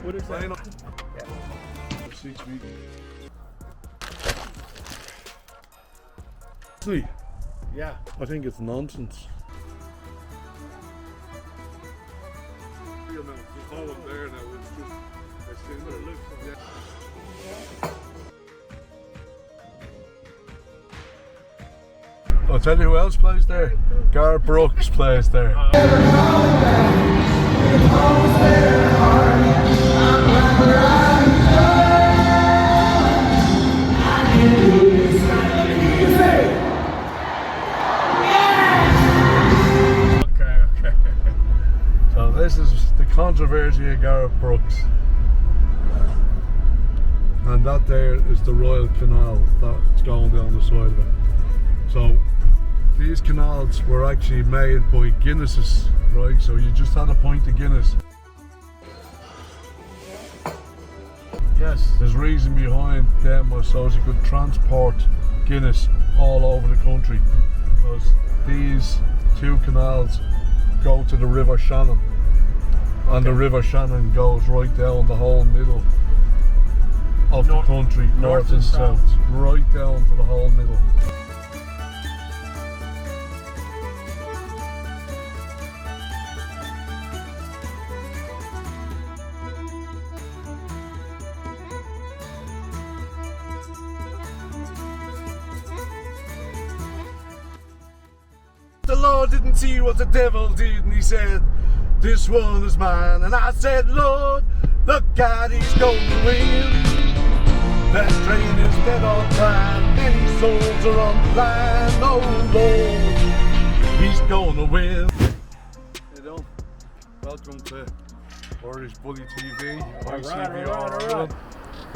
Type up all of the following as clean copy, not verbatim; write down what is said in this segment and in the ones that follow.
What is that? Yeah. 6 weeks. See, Yeah. I think it's nonsense. There's no one there now. It's just a single. I'll tell you who else plays there. Garth Brooks plays there. Okay. So this is the controversy of Garth Brooks. And that there is the Royal Canal that's going down the side of it. So these canals were actually made by Guinnesses, right? So you just had a pint of Guinness. Yes. There's reason behind them was so as you could transport Guinness all over the country, because these two canals go to the River Shannon, and the River Shannon goes right down the whole middle of the country, north and south, right down to the whole middle. The Lord didn't see what the devil did, and he said, "This one is mine." And I said, "Lord, look out, he's going to win. That train is dead on time, many souls are on the line. Oh Lord, he's going to win." Hey, Don, welcome to Irish Bully TV. All right.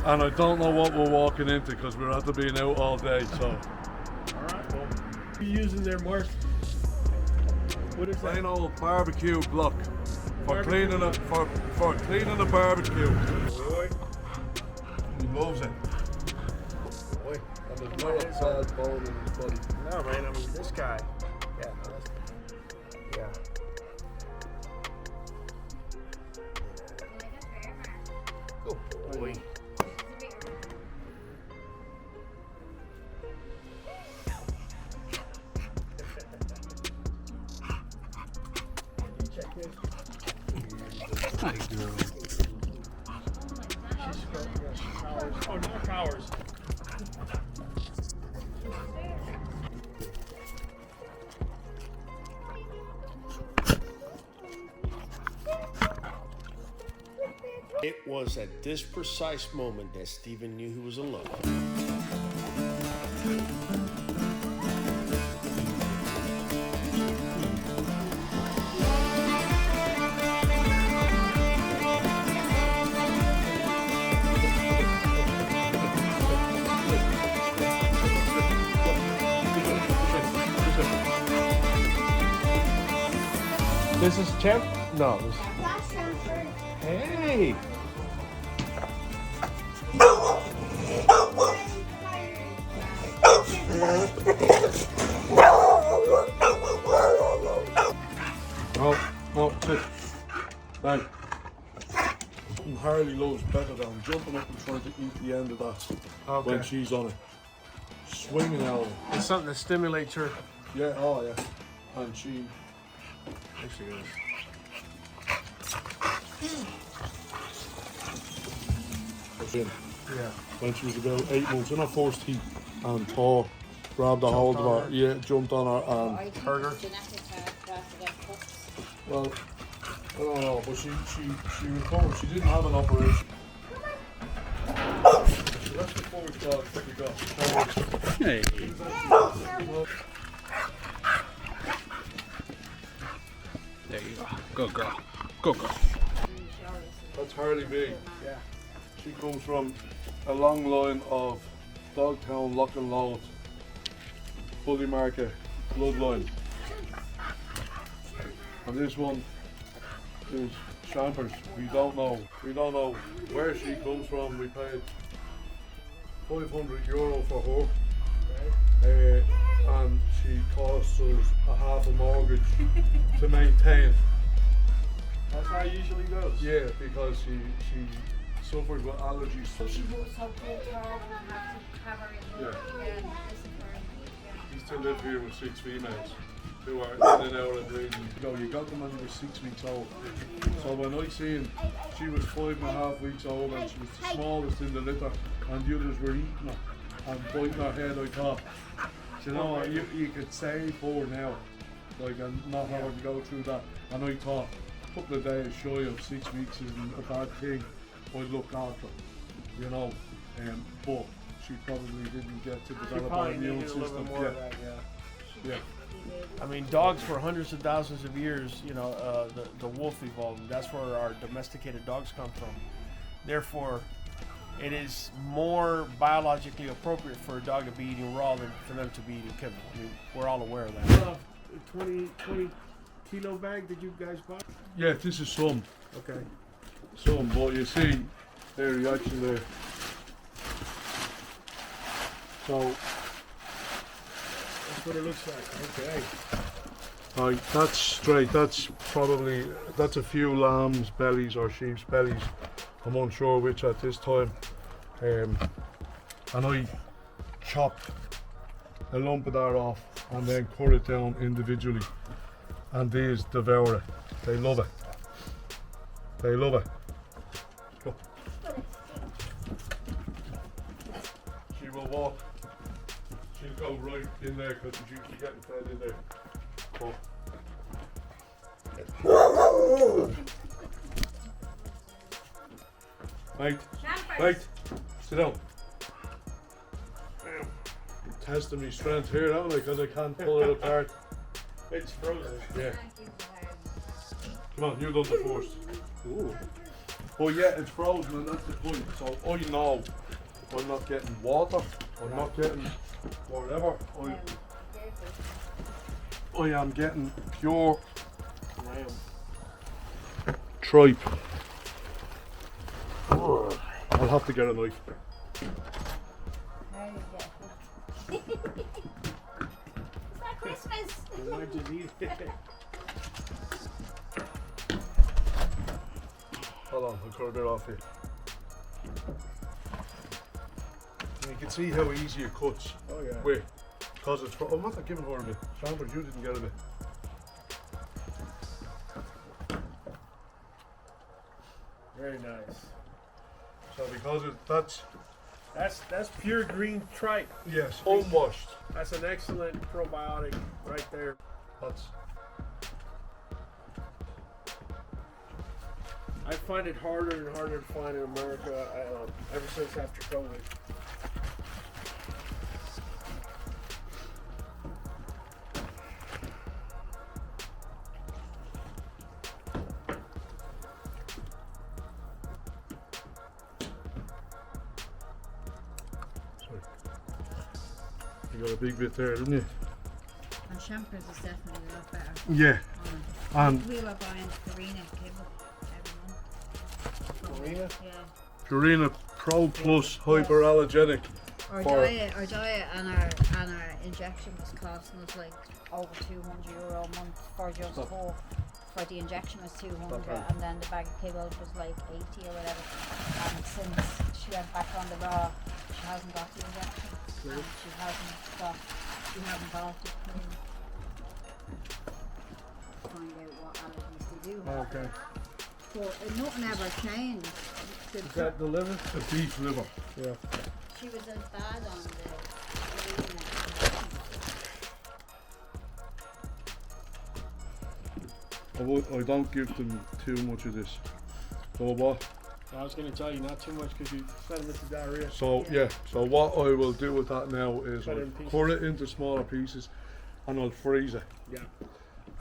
And I don't know what we're walking into because we're after being out all day. So, Alright, well, what are you using there, Mark? What is that? plain old barbecue block for cleaning a barbecue. Boy. He loves it. Boy, and there's no sad bone in his body. No, man, I mean, this guy. Yeah, no, that's, yeah. Good boy. Check this. Good girl. She's got showers. Oh, no showers. It was at this precise moment that Stephen knew he was alone. This is Champ? No. This... Hey! No, sit. Now, Harley loves better than jumping up and trying to eat the end of that when she's on it. Swinging out. It's something that stimulates her. Yeah, oh yeah. And she... There she is. Yeah. When she was about 8 months in her first heat, and Paul grabbed a hold of her, yeah, jumped on her and hurt her. Well, I don't know, but she recovered. She didn't have an operation. So that's before we start. We got. Hey. There you go. Good girl. Good girl. That's Harley B. Yeah. She comes from a long line of Dogtown, Lock and Load, Bully Market bloodline. And this one is Champers. We don't know where she comes from. We paid €500 for her, and she cost us a half a mortgage to maintain. That's how it usually goes. Yeah, because she suffered with allergies. So she was so cold her and have to have her in Yeah. listen to her. Yeah. Used to live here with 6 females who are in and out of breeding. You got them when they were 6 weeks old. So when I seen she was 5.5 weeks old and she was the smallest in the litter and the others were eating her and biting her head, I thought, you know what, you could save her now, like, and not have her to go through that. And I thought a couple of days shy of 6 weeks isn't a bad thing. I'd look after her, you know, but she probably didn't get to develop her immune system. Yeah. I mean, dogs for hundreds of thousands of years, you know, the wolf evolved. That's where our domesticated dogs come from. Therefore, it is more biologically appropriate for a dog to be eating raw than for them to be eating kibble. I mean, we're all aware of that. 20 kilo bag did you guys buy? Yeah, this is some. Okay. Some, but you see their reaction there. So That's what it looks like. Okay. right, that's straight. That's a few lambs' bellies or sheep's bellies. I'm unsure which at this time. And I chop a lump of that off and then cut it down individually. And these devour it. They love it. They love it. Go. She will walk. She'll go right in there because she's usually getting fed in there. Right, right, sit down. Testing my strength here, don't I? Because I can't pull it apart. It's frozen. Yeah. Come on, you done the first. Ooh. Oh yeah, it's frozen and that's the point. So I know I'm not getting water, I'm not getting whatever. I am getting pure tripe. I'll have to get a knife. Is that Christmas? You might just eat it. Hold on, I'll cut a bit off here. And you can see how easy it cuts. Oh yeah. Wait, because it's. I'm not giving her a bit. Chambers, you didn't get a bit. Very nice. So because That's pure green tripe. yes, unwashed. That's an excellent probiotic right there. That's I find it harder and harder to find in America ever since after COVID. sorry. You got a big bit there, didn't you? And Champers is definitely a lot better. Yeah. And We were buying Purina Kibble every month. Purina? Yeah. Purina Pro Plus hyperallergenic. Our For- diet and our injection was costing us like over €200 a month for just for the injection was 200 and then the bag of kibble was like 80 or whatever. And since she went back on the raw, she hasn't got the injection and we haven't bought it. Find out what allergies they do have. Okay. But nothing ever changed. Is that the liver? A beef liver. Yeah. She was as bad on the I don't give them too much of this. So what? I was going to tell you not too much because you fed him into diarrhea. So yeah. So what I will do with that now is Cut it I'll in pieces. cut it into smaller pieces, and I'll freeze it. Yeah.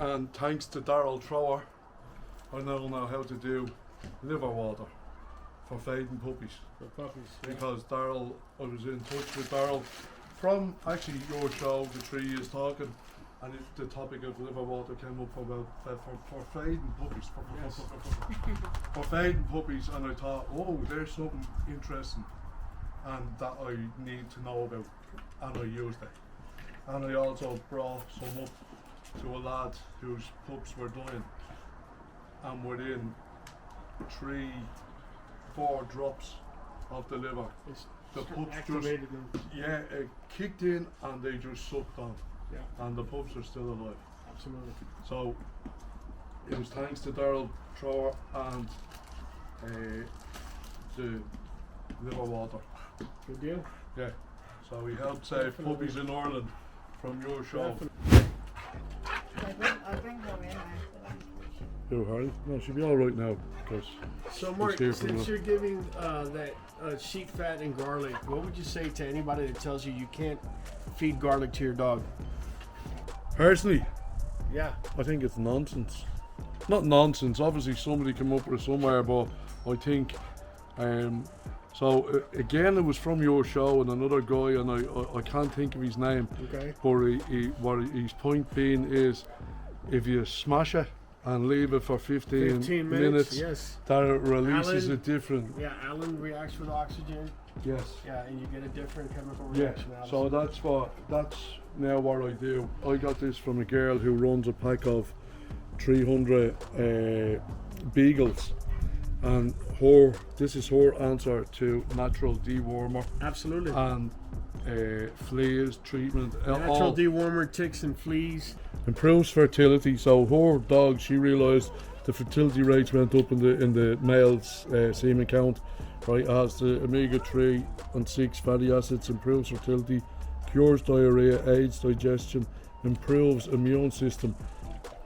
And thanks to Daryl Trower, I now know how to do liver water for feeding puppies. For puppies. Because Daryl, I was in touch with Daryl from actually your show, The Tree Is Talking, and the topic of liver water came up about for feeding puppies. For feeding puppies, and I thought, oh, there's something interesting and that I need to know about, and I used it. And I also brought some up to a lad whose pups were dying, and within 3-4 drops of the liver, It's the pups just, activated them. yeah, it kicked in and they just sucked on. Yeah, And the pups are still alive. absolutely. So it was thanks to Daryl Trower and the liver water. Good deal. Yeah. So he helped save Definitely. puppies in Ireland from your show. Definitely. I'll bring her in after Oh, Harry? No, she'll be all right now. Cause So Mark, here for since now. you're giving that sheep fat and garlic, what would you say to anybody that tells you can't feed garlic to your dog? personally, Yeah. I think it's nonsense. Not nonsense. Obviously, somebody came up with it somewhere, but I think. Again, it was from your show and another guy, and I can't think of his name. Okay. But what his point being is, if you smash it and leave it for 15 minutes, Yes. that it releases Alan- a different. Yeah, Alan reacts with oxygen. Yes. Yeah, and you get a different chemical Yeah. reaction out So of it. that's now what I do. I got this from a girl who runs a pack of 300 beagles, and this is her answer to natural dewormer Absolutely. and fleas treatment. Natural all dewormer, ticks and fleas. improves fertility. So her dog, she realised the fertility rates went up in the male's semen count. Right, has the omega-3 and 6 fatty acids, improves fertility, cures diarrhea, aids digestion, improves immune system,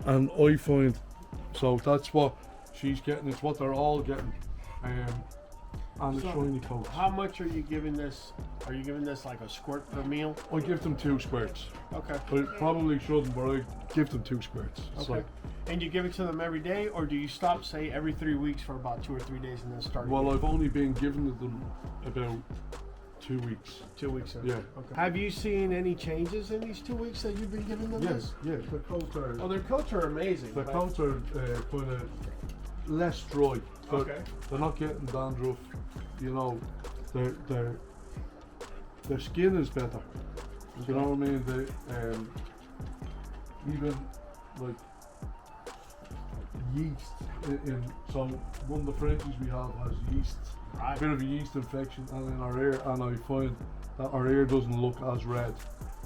and I find so that's what she's getting. It's what they're all getting, and the So, shiny coats. How much are you giving this? Are you giving this like a squirt per meal? I give them 2 squirts. Okay. I probably shouldn't, but I give them 2 squirts. It's Okay. like, And you give it to them every day, or do you stop, say, every 3 weeks for about 2 or 3 days and then start? well, again? I've only been giving them about 2 weeks. 2 weeks. Yeah. Okay. Have you seen any changes in these 2 weeks that you've been giving them this? Yes. The coats are. Oh, their coats are amazing. The but- coats are kind of less dry, but Okay. they're not getting dandruff. You know, their skin is better. You know what I mean? They even like yeast so one of the Frenchies we have has yeast, Right. a bit of a yeast infection, and in our ear, and I find that our ear doesn't look as red.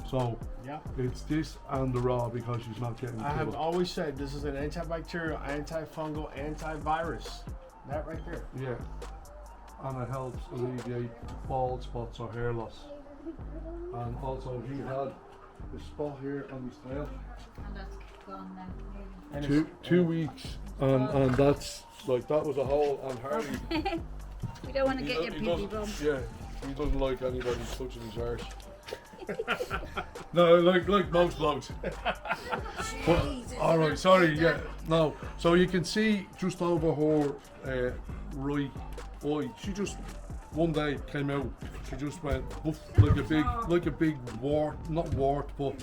So Yeah. it's this and the raw because she's not getting I have killed. always said this is an antibacterial, antifungal, antivirus. That right there. Yeah, and it helps alleviate bald spots or hair loss. And also, he had a spot here on his tail. And that's gone now. And Two weeks, and that's like that was a hole. And Harley, We don't want to he get your do- he pee-pee doesn't- bum. yeah, he doesn't like anybody touching his arse. No, like most blokes. All right, sorry, yeah, no. So you can see just over her right eye. She just one day came out. She just went woof, like a big wart, not wart, but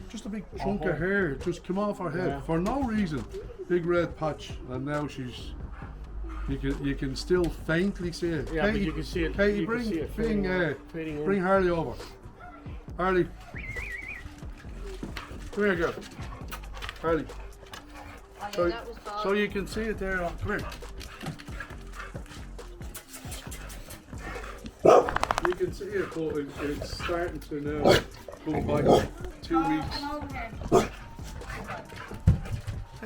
just a big chunk of hair just came off her head Yeah. for no reason. Big red patch, and now she's. You can still faintly see it. Yeah, but you can see it. Katie, you can see it fading in. bring Harley over. Harley, come here, girl. Harley. Oh, yeah, So, that was bald. so you can see it there. Come here. You can see it, but it's starting to now go back 2 weeks. Come over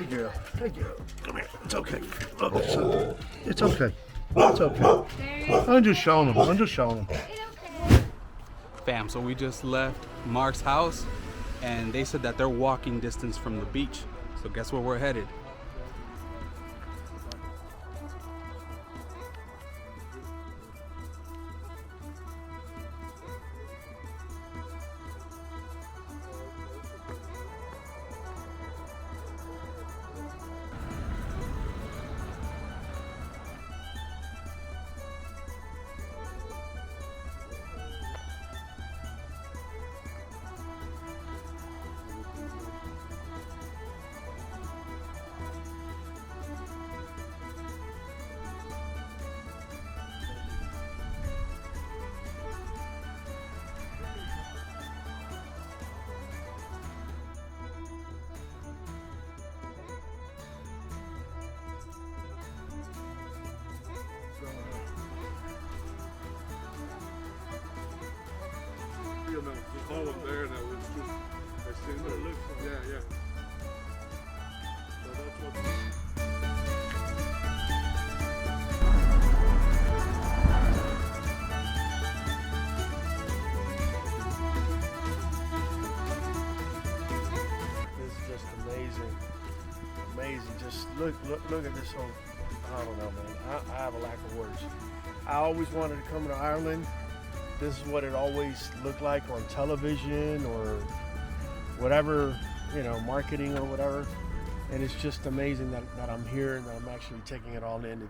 here. Hey girl, come here. It's okay. Look, it's okay. It's okay. I'm just showing him. Fam, so we just left Mark's house and they said that they're walking distance from the beach. So guess where we're headed? you know, just all of there now. It's just, I seen What it looks like. Yeah, yeah. So that's what. This is just amazing. Amazing. Just look at this whole, I don't know, man. I have a lack of words. I always wanted to come to Ireland. This is what it always looked like on television or whatever, you know, marketing or whatever. And it's just amazing that I'm here and that I'm actually taking it all in.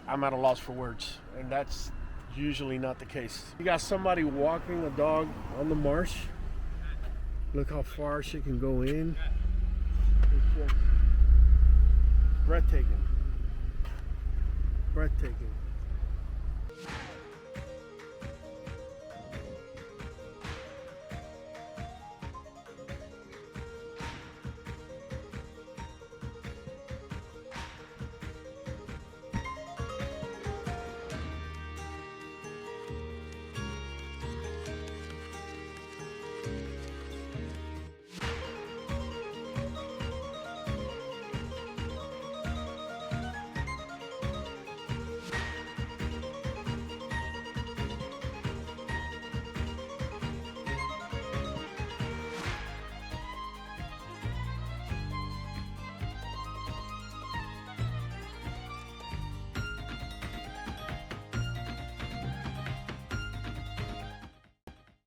I'm at a loss for words, and that's usually not the case. You got somebody walking a dog on the marsh. Look how far she can go in. It's just breathtaking. Breathtaking.